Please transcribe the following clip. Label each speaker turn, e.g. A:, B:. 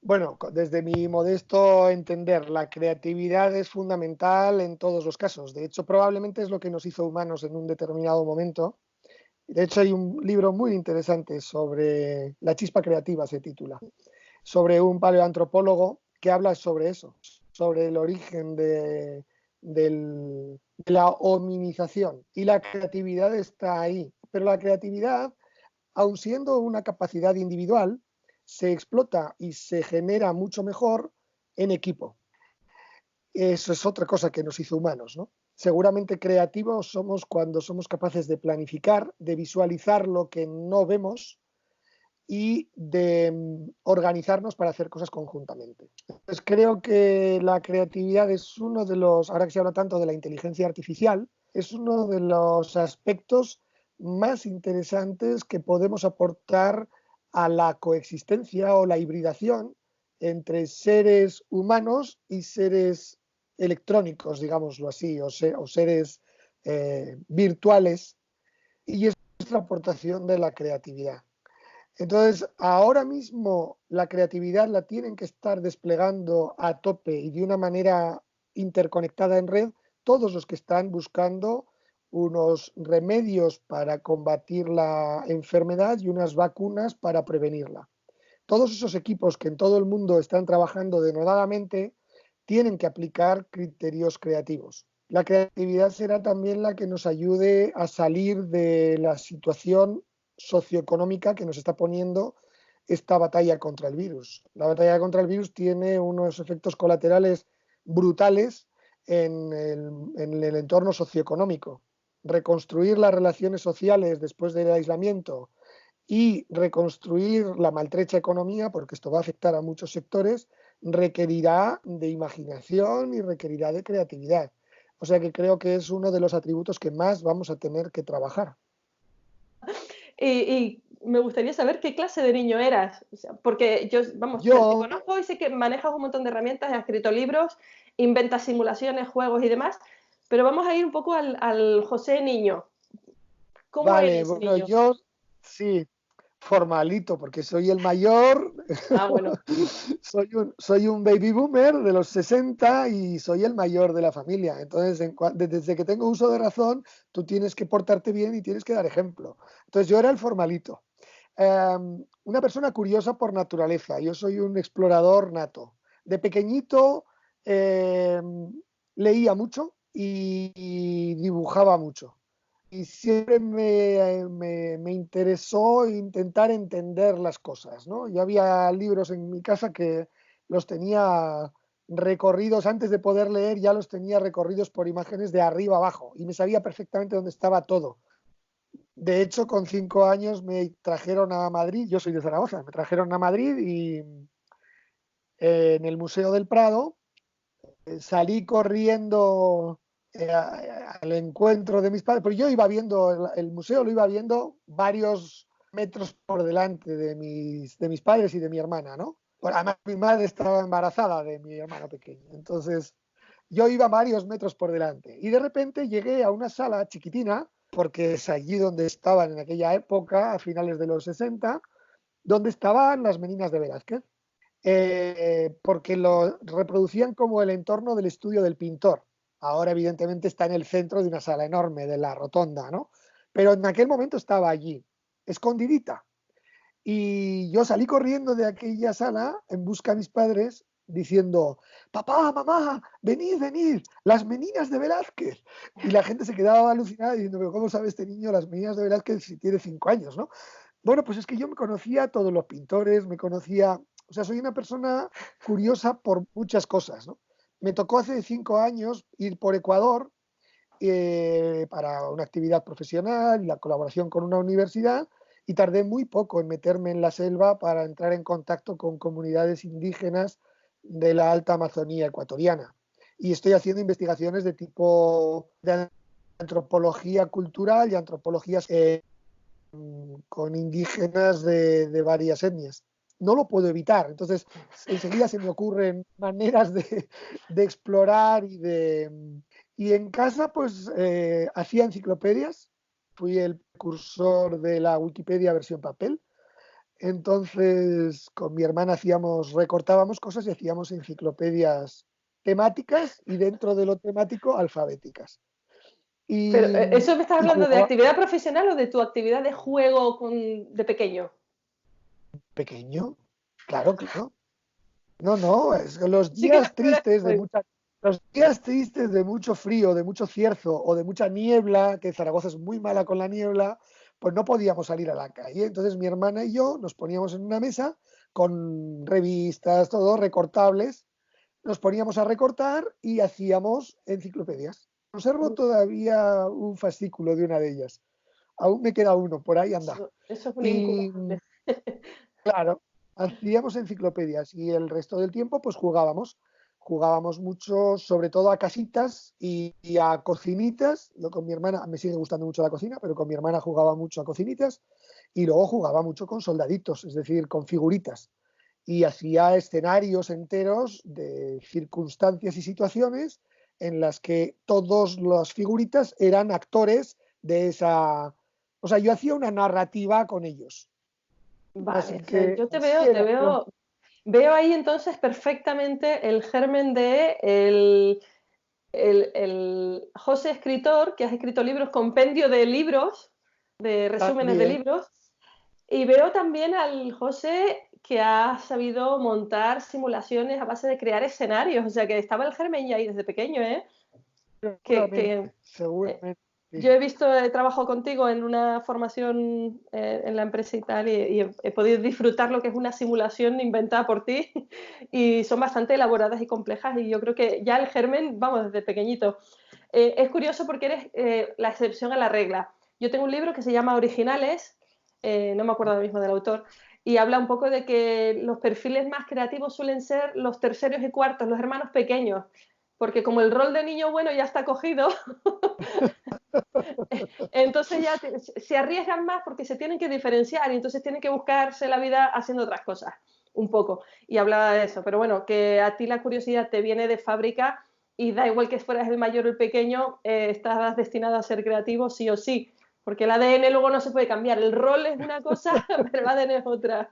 A: Bueno, desde mi modesto entender, la creatividad es fundamental en todos los casos. De hecho, probablemente es lo que nos hizo humanos en un determinado momento. De hecho, hay un libro muy interesante sobre la chispa creativa, se titula, sobre un paleoantropólogo que habla sobre eso, sobre el origen de la hominización. Y la creatividad está ahí. Pero la creatividad, aun siendo una capacidad individual, se explota y se genera mucho mejor en equipo. Eso es otra cosa que nos hizo humanos, ¿no? Seguramente creativos somos cuando somos capaces de planificar, de visualizar lo que no vemos y de organizarnos para hacer cosas conjuntamente. Entonces creo que la creatividad es uno de los, ahora que se habla tanto de la inteligencia artificial, es uno de los aspectos más interesantes que podemos aportar a la coexistencia o la hibridación entre seres humanos y seres electrónicos, digámoslo así, o seres virtuales, y es la aportación de la creatividad. Entonces, ahora mismo la creatividad la tienen que estar desplegando a tope y de una manera interconectada en red todos los que están buscando unos remedios para combatir la enfermedad y unas vacunas para prevenirla. Todos esos equipos que en todo el mundo están trabajando denodadamente tienen que aplicar criterios creativos. La creatividad será también la que nos ayude a salir de la situación socioeconómica que nos está poniendo esta batalla contra el virus. La batalla contra el virus tiene unos efectos colaterales brutales en el entorno socioeconómico. Reconstruir las relaciones sociales después del aislamiento y reconstruir la maltrecha economía, porque esto va a afectar a muchos sectores, requerirá de imaginación y requerirá de creatividad. O sea que creo que es uno de los atributos que más vamos a tener que trabajar.
B: Y me gustaría saber qué clase de niño eras, o sea, porque yo, vamos, te
A: Yo,
B: conozco y sé que manejas un montón de herramientas, has escrito libros, inventas simulaciones, juegos y demás, pero vamos a ir un poco al José niño. ¿Cómo
A: vale,
B: eres
A: bueno,
B: niño?
A: yo sí, formalito, porque soy el mayor,
B: Ah, bueno.
A: soy un baby boomer de los 60 y soy el mayor de la familia. Entonces, desde que tengo uso de razón, tú tienes que portarte bien y tienes que dar ejemplo. Entonces, yo era el formalito. Una persona curiosa por naturaleza. Yo soy un explorador nato. De pequeñito leía mucho y dibujaba mucho y siempre me interesó intentar entender las cosas, ¿no? Yo había libros en mi casa que los tenía recorridos, antes de poder leer, ya los tenía recorridos por imágenes de arriba abajo y me sabía perfectamente dónde estaba todo. De hecho, con 5 años me trajeron a Madrid, yo soy de Zaragoza, me trajeron a Madrid y en el Museo del Prado salí corriendo al encuentro de mis padres, pero yo iba viendo, el museo lo iba viendo varios metros por delante de mis padres y de mi hermana, ¿no? Bueno, además, mi madre estaba embarazada de mi hermano pequeño, entonces yo iba varios metros por delante y de repente llegué a una sala chiquitina, porque es allí donde estaban en aquella época, a finales de los 60, donde estaban las meninas de Velázquez, porque lo reproducían como el entorno del estudio del pintor. Ahora, evidentemente, está en el centro de una sala enorme, de la rotonda, ¿no? Pero en aquel momento estaba allí, escondidita. Y yo salí corriendo de aquella sala en busca de mis padres, diciendo, papá, mamá, venid, venid, las meninas de Velázquez. Y la gente se quedaba alucinada diciendo, pero ¿cómo sabe este niño las meninas de Velázquez si tiene 5 años, ¿no? Bueno, pues es que yo me conocía a todos los pintores, me conocía, o sea, soy una persona curiosa por muchas cosas, ¿no? Me tocó hace 5 años ir por Ecuador para una actividad profesional y la colaboración con una universidad y tardé muy poco en meterme en la selva para entrar en contacto con comunidades indígenas de la alta Amazonía ecuatoriana. Y estoy haciendo investigaciones de tipo de antropología cultural y antropología con indígenas de varias etnias. No lo puedo evitar, entonces enseguida se me ocurren maneras de explorar y en casa pues hacía enciclopedias, fui el cursor de la Wikipedia versión papel, Entonces, con mi hermana recortábamos cosas y hacíamos enciclopedias temáticas y dentro de lo temático alfabéticas.
B: Pero,
A: Y,
B: ¿eso me estás
A: y
B: hablando de
A: jugaba
B: actividad profesional o de tu actividad de juego de pequeño?
A: pequeño, claro, claro. No, no, es que
B: Sí que te acuerdas que fue.
A: los días tristes de mucho frío, de mucho cierzo o de mucha niebla, que Zaragoza es muy mala con la niebla, pues no podíamos salir a la calle. Entonces mi hermana y yo nos poníamos en una mesa con revistas, todo, recortables, nos poníamos a recortar y hacíamos enciclopedias. Conservo todavía un fascículo de una de ellas. Aún me queda uno, por ahí anda.
B: Eso es un
A: Y
B: incubable.
A: claro, hacíamos enciclopedias y el resto del tiempo pues jugábamos. Jugábamos mucho, sobre todo a casitas y a cocinitas. Yo con mi hermana, me sigue gustando mucho la cocina, pero con mi hermana jugaba mucho a cocinitas y luego jugaba mucho con soldaditos, es decir, con figuritas. Y hacía escenarios enteros de circunstancias y situaciones en las que todas las figuritas eran actores de esa... O sea, yo hacía una narrativa con ellos. Así
B: Vale, o sea,
A: que
B: yo
A: así era.
B: veo ahí entonces perfectamente el germen de el José escritor, que has escrito libros, compendio de libros, de resúmenes de
A: También,
B: libros, y veo también al José que ha sabido montar simulaciones a base de crear escenarios, o sea que estaba el germen ya ahí desde pequeño, ¿eh? Que,
A: seguramente,
B: eh,
A: seguramente.
B: yo
A: Sí.
B: he visto, he trabajado contigo en una formación en la empresa y tal, y he podido disfrutar lo que es una simulación inventada por ti, y son bastante elaboradas y complejas, y yo creo que ya el germen, vamos, desde pequeñito. Es curioso porque eres la excepción a la regla. Yo tengo un libro que se llama Originales, no me acuerdo ahora mismo del autor, y habla un poco de que los perfiles más creativos suelen ser los terceros y cuartos, los hermanos pequeños, porque como el rol de niño bueno ya está cogido, entonces ya se arriesgan más porque se tienen que diferenciar y entonces tienen que buscarse la vida haciendo otras cosas, un poco. Y hablaba de eso, pero bueno, que a ti la curiosidad te viene de fábrica y da igual que fueras el mayor o el pequeño, estabas destinado a ser creativo sí o sí, porque el ADN luego no se puede cambiar, el rol es una cosa, pero el ADN es otra.